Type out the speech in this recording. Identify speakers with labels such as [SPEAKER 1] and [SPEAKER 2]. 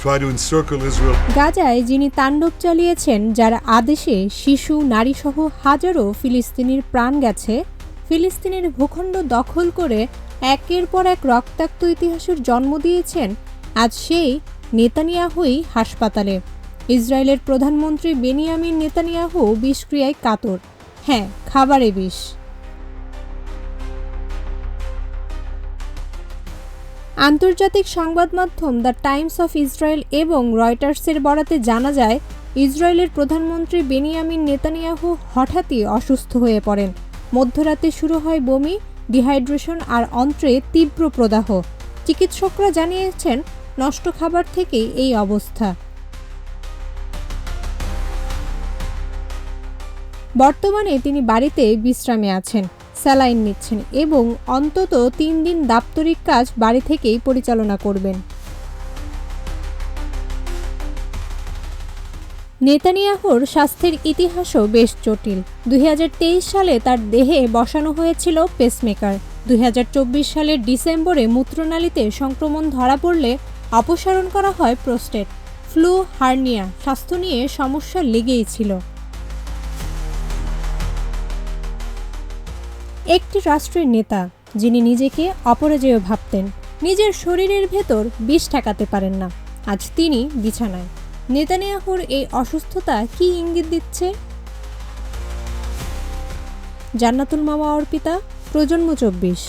[SPEAKER 1] try to encircle Israel.
[SPEAKER 2] গাজায় যিনি তাণ্ডব চালিয়েছেন, যার আদেশে শিশু নারীসহ হাজারো ফিলিস্তিনির প্রাণ গেছে, ফিলিস্তিনের ভূখণ্ড দখল করে একের পর এক রক্তাক্ত ইতিহাসের জন্ম দিয়েছেন, আজ সেই নেতানিয়াহুই হাসপাতালে। ইসরায়েলের প্রধানমন্ত্রী বেনিয়ামিন নেতানিয়াহু বিষক্রিয়ায় কাতর। হ্যাঁ, খাবারে বিষ। আন্তর্জাতিক সংবাদ মাধ্যম দ্য টাইমস অফ ইসরায়েল এবং রয়টার্সের বরাতে জানা যায়, ইসরায়েলের প্রধানমন্ত্রী বেনিয়ামিন নেতানিয়াহু হঠাৎই অসুস্থ হয়ে পড়েন। মধ্যরাতে শুরু হয় বমি, ডিহাইড্রেশন আর অন্ত্রে তীব্র প্রদাহ। চিকিৎসকরা জানিয়েছেন, নষ্ট খাবার থেকেই এই অবস্থা। বর্তমানে তিনি বাড়িতে বিশ্রামে আছেন, স্যালাইন নিচ্ছেন এবং অন্তত 3 দিন দাপ্তরিক কাজ বাড়ি থেকেই পরিচালনা করবেন। নেতানিয়াহুর স্বাস্থ্যের ইতিহাসও বেশ জটিল। 2023 সালে তার দেহে বসানো হয়েছিল পেসমেকার। 2024 সালের ডিসেম্বরে মূত্রনালীতে সংক্রমণ ধরা পড়লে অপসারণ করা হয় প্রোস্টেট। ফ্লু, হার্নিয়া, স্বাস্থ্য নিয়ে সমস্যা লেগেই ছিল। একটি রাষ্ট্রের নেতা যিনি নিজেকে অপরাজেয় ভাবতেন, নিজের শরীরের ভেতর বিষ ঠেকাতে পারেন না, আজ তিনি বিছানায়। নেতানিয়াহুর এই অসুস্থতা কি ইঙ্গিত দিচ্ছে? জান্নাতুল মাওয়া অর্পিতা, প্রজন্ম 24।